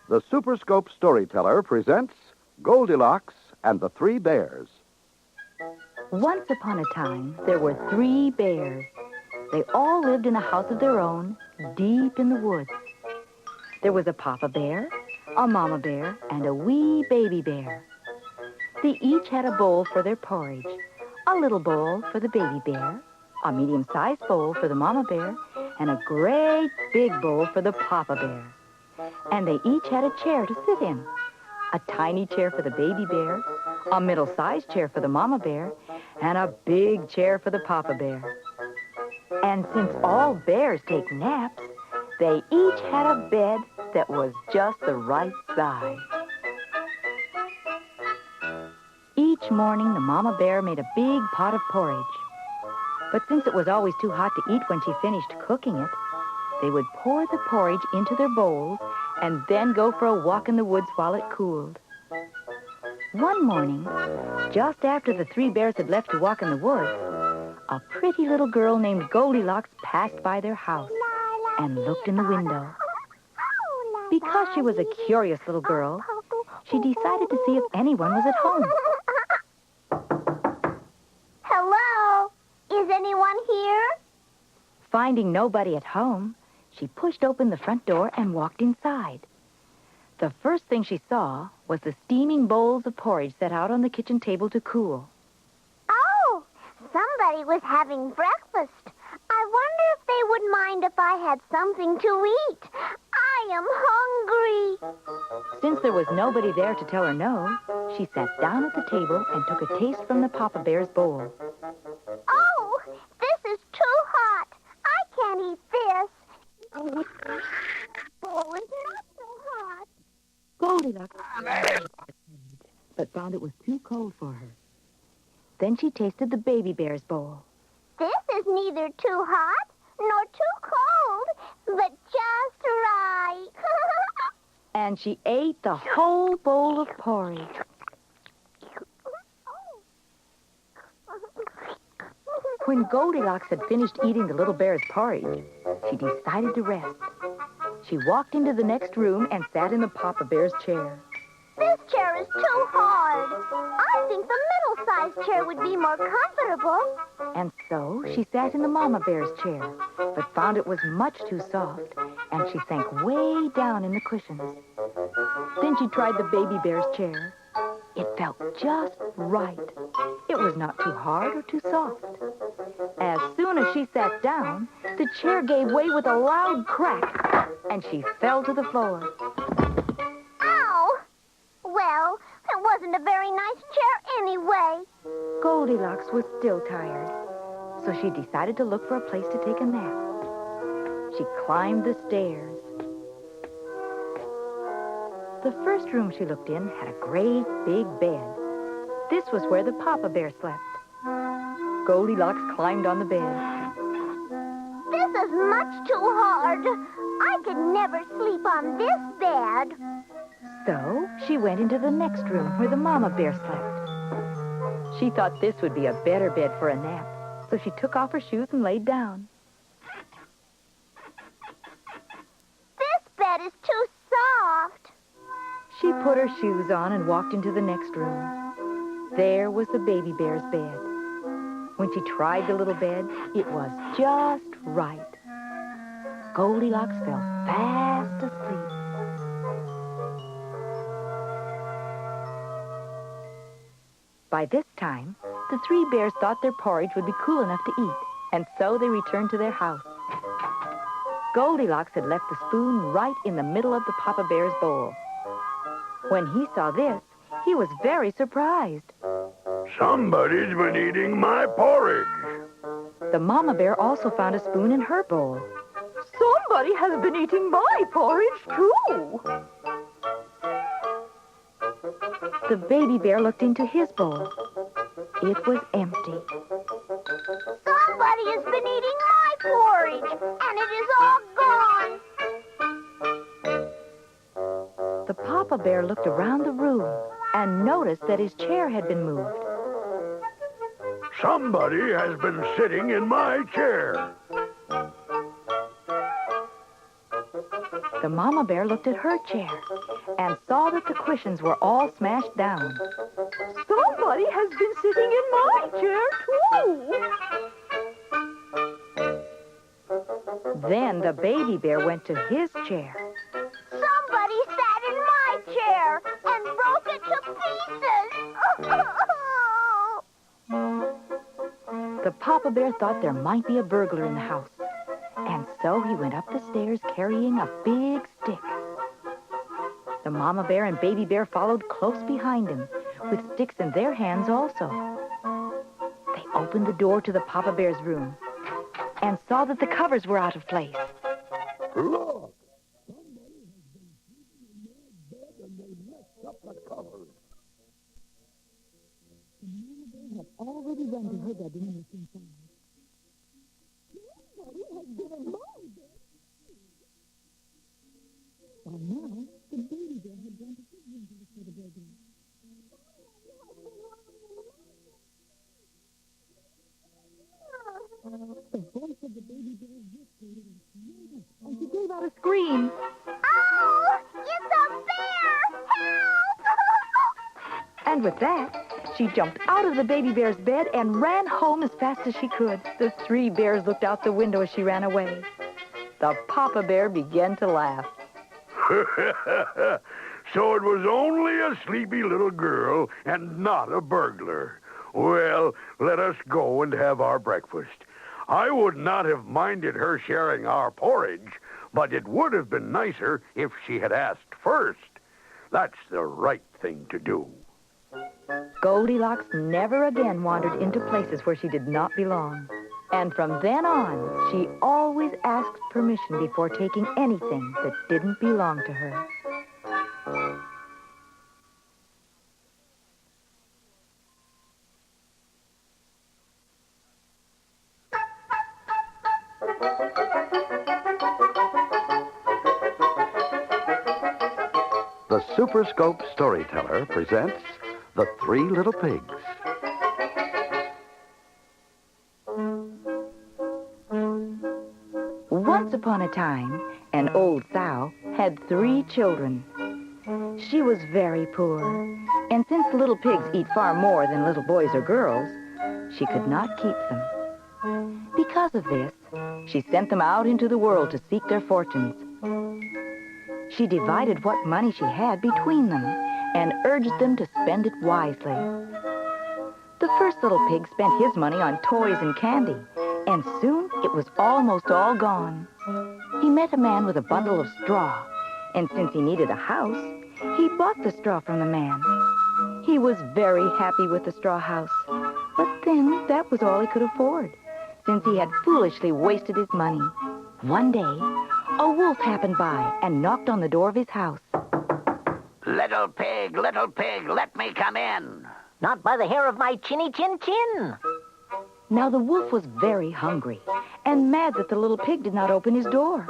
The Superscope Storyteller presents Goldilocks and the Three Bears. Once upon a time, there were 3 bears. They all lived in a house of their own, deep in the woods. There was a papa bear, a mama bear, and a wee baby bear. They each had a bowl for their porridge, a little bowl for the baby bear, a medium-sized bowl for the mama bear, and a great big bowl for the papa bear. And they each had a chair to sit in, a tiny chair for the baby bear, a middle-sized chair for the mama bear, and a big chair for the papa bear. And since all bears take naps, they each had a bed that was just the right size. Each morning, the mama bear made a big pot of porridge. But since it was always too hot to eat when she finished cooking it, they would pour the porridge into their bowls and then go for a walk in the woods while it cooled. One morning, just after the 3 bears had left to walk in the woods, a pretty little girl named Goldilocks passed by their house and looked in the window. Because she was a curious little girl, she decided to see if anyone was at home. Hello? Is anyone here? Finding nobody at home, she pushed open the front door and walked inside. The first thing she saw was the steaming bowls of porridge set out on the kitchen table to cool. Oh, somebody was having breakfast. I wonder if they would mind if I had something to eat. I am hungry. Since there was nobody there to tell her no, she sat down at the table and took a taste from the papa bear's bowl. Oh, this is too hot. I can't eat this. Oh, it's not so hot. Goldilocks, but found it was too cold for her. Then she tasted the baby bear's bowl. This is neither too hot nor too cold, but just right. And she ate the whole bowl of porridge. When Goldilocks had finished eating the little bear's porridge, she decided to rest. She walked into the next room and sat in the papa bear's chair. This chair is too hard. I think the middle-sized chair would be more comfortable. And so she sat in the mama bear's chair, but found it was much too soft, and she sank way down in the cushions. Then she tried the baby bear's chair. It felt just right. It was not too hard or too soft. As soon as she sat down, the chair gave way with a loud crack, and she fell to the floor. Ow! Well, it wasn't a very nice chair anyway. Goldilocks was still tired, so she decided to look for a place to take a nap. She climbed the stairs. The first room she looked in had a great big bed. This was where the papa bear slept. Goldilocks climbed on the bed. This is much too hard. I could never sleep on this bed. So she went into the next room where the mama bear slept. She thought this would be a better bed for a nap, so she took off her shoes and laid down. This bed is too soft. She put her shoes on and walked into the next room. There was the baby bear's bed. When she tried the little bed, it was just right. Goldilocks fell fast asleep. By this time, the 3 bears thought their porridge would be cool enough to eat, and so they returned to their house. Goldilocks had left the spoon right in the middle of the papa bear's bowl. When he saw this, he was very surprised. Somebody's been eating my porridge. The mama bear also found a spoon in her bowl. Somebody has been eating my porridge, too. The baby bear looked into his bowl. It was empty. Somebody has been eating my porridge, and it is all gone. The papa bear looked around the room and noticed that his chair had been moved. Somebody has been sitting in my chair. The mama bear looked at her chair and saw that the cushions were all smashed down. Somebody has been sitting in my chair, too. Then the baby bear went to his chair. Somebody sat in my chair and broke it to pieces. The papa bear thought there might be a burglar in the house, and so he went up the stairs carrying a big stick. The mama bear and baby bear followed close behind him, with sticks in their hands also. They opened the door to the papa bear's room and saw that the covers were out of place. Look! Somebody has been sleeping in their bed and they messed up the covers. The mama bear had already run to her bedroom and looked inside. Somebody has been in my bed. By now, the baby bear had gone to his room to look for the burglar. The voice of the baby bear whispered and she gave out a scream. Oh, it's a bear! Help! And with that, she jumped out of the baby bear's bed and ran home as fast as she could. The three bears looked out the window as she ran away. The papa bear began to laugh. So it was only a sleepy little girl and not a burglar. Well, let us go and have our breakfast. I would not have minded her sharing our porridge, but it would have been nicer if she had asked first. That's the right thing to do. Goldilocks never again wandered into places where she did not belong. And from then on, she always asked permission before taking anything that didn't belong to her. The Super Scope Storyteller presents The Three Little Pigs. Once upon a time, an old sow had 3 children. She was very poor, and since little pigs eat far more than little boys or girls, she could not keep them. Because of this, she sent them out into the world to seek their fortunes. She divided what money she had between them and urged them to spend it wisely. The first little pig spent his money on toys and candy, and soon it was almost all gone. He met a man with a bundle of straw, and since he needed a house, he bought the straw from the man. He was very happy with the straw house, but then that was all he could afford, since he had foolishly wasted his money. One day, a wolf happened by and knocked on the door of his house. Little pig, let me come in. Not by the hair of my chinny chin chin. Now the wolf was very hungry and mad that the little pig did not open his door.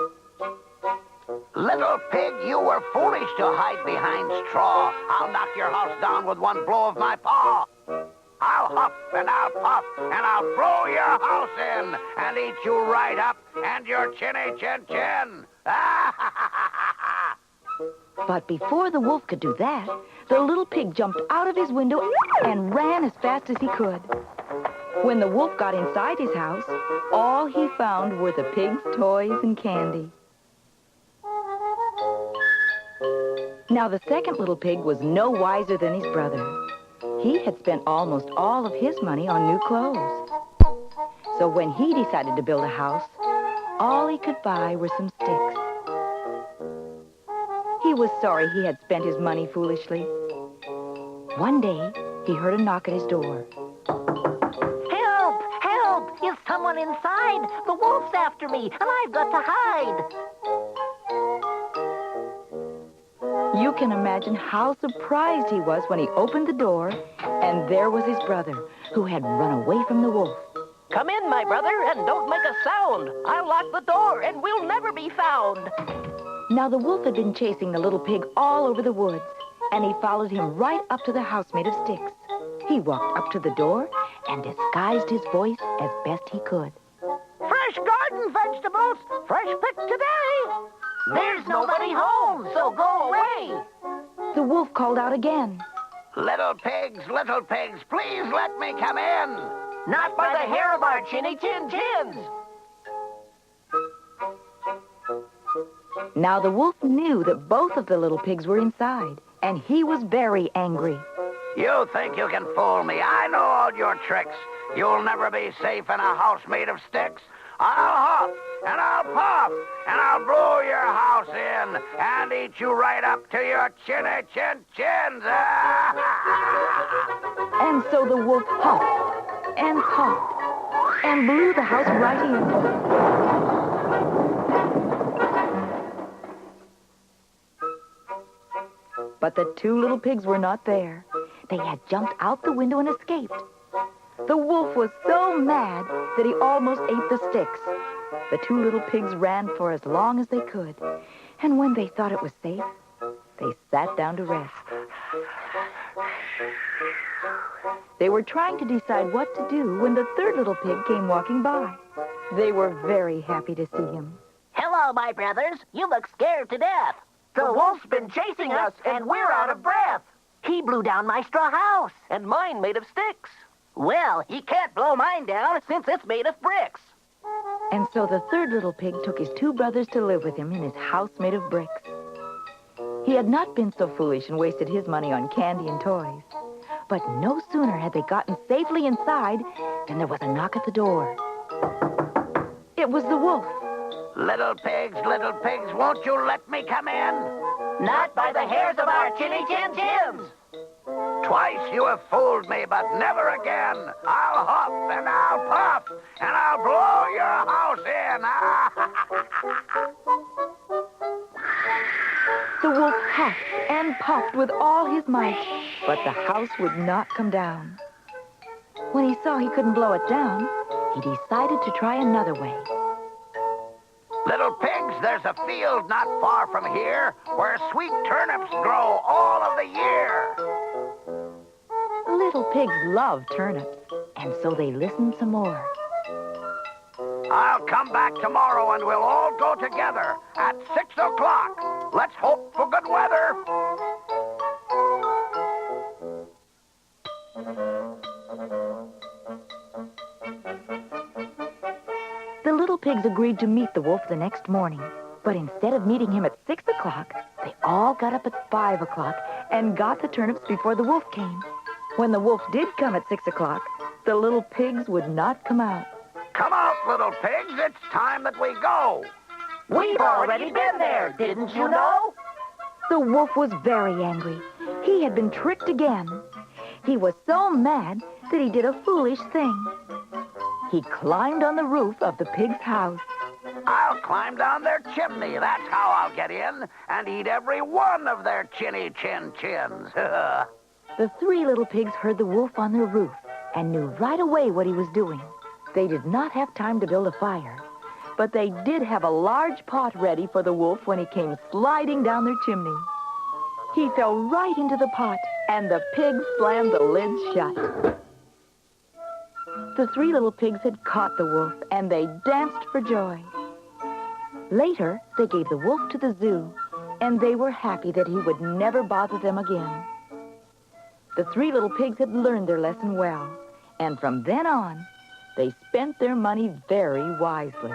Little pig, you were foolish to hide behind straw. I'll knock your house down with one blow of my paw. I'll huff and I'll puff and I'll blow your house in and eat you right up and your chinny chin chin. But before the wolf could do that, the little pig jumped out of his window and ran as fast as he could. When the wolf got inside his house, all he found were the pig's toys and candy. Now the second little pig was no wiser than his brother. He had spent almost all of his money on new clothes. So when he decided to build a house, all he could buy were some sticks. He was sorry he had spent his money foolishly. One day, he heard a knock at his door. Help! Help! Is someone inside? The wolf's after me, and I've got to hide. You can imagine how surprised he was when he opened the door, and there was his brother, who had run away from the wolf. Come in, my brother, and don't make a sound. I'll lock the door, and we'll never be found. Now the wolf had been chasing the little pig all over the woods, and he followed him right up to the house made of sticks. He walked up to the door and disguised his voice as best he could. Fresh garden vegetables, fresh picked today. There's nobody home, so go away. The wolf called out again. Little pigs, please let me come in. Not by the hair of our chinny chin chins. Now the wolf knew that both of the little pigs were inside, and he was very angry. You think you can fool me? I know all your tricks. You'll never be safe in a house made of sticks. I'll huff, and I'll puff, and I'll blow your house in, and eat you right up to your chinny chin chins. And so the wolf huffed and puffed and blew the house right in. But the two little pigs were not there. They had jumped out the window and escaped. The wolf was so mad that he almost ate the sticks. The two little pigs ran for as long as they could, and when they thought it was safe, they sat down to rest. They were trying to decide what to do when the third little pig came walking by. They were very happy to see him. Hello, my brothers. You look scared to death. The wolf's been chasing us, and we're out of breath. He blew down my straw house. And mine made of sticks. Well, he can't blow mine down since it's made of bricks. And so the third little pig took his two brothers to live with him in his house made of bricks. He had not been so foolish and wasted his money on candy and toys. But no sooner had they gotten safely inside than there was a knock at the door. It was the wolf. Little pigs, won't you let me come in? Not by the hairs of our chinny chin chins. Twice you have fooled me, but never again. I'll huff and I'll puff and I'll blow your house in. The wolf huffed and puffed with all his might, but the house would not come down. When he saw he couldn't blow it down, he decided to try another way. Little pigs, there's a field not far from here where sweet turnips grow all of the year. Little pigs love turnips, and so they listened some more. I'll come back tomorrow and we'll all go together at 6 o'clock. Let's hope for good weather. The little pigs agreed to meet the wolf the next morning. But instead of meeting him at 6 o'clock, they all got up at 5 o'clock and got the turnips before the wolf came. When the wolf did come at 6 o'clock, the little pigs would not come out. Come out, little pigs. It's time that we go. We've already been there, didn't you know? The wolf was very angry. He had been tricked again. He was so mad that he did a foolish thing. He climbed on the roof of the pig's house. I'll climb down their chimney. That's how I'll get in and eat every one of their chinny chin chins. The three little pigs heard the wolf on their roof and knew right away what he was doing. They did not have time to build a fire, but they did have a large pot ready for the wolf when he came sliding down their chimney. He fell right into the pot, and the pigs slammed the lid shut. The three little pigs had caught the wolf, and they danced for joy. Later, they gave the wolf to the zoo, and they were happy that he would never bother them again. The three little pigs had learned their lesson well, and from then on, they spent their money very wisely.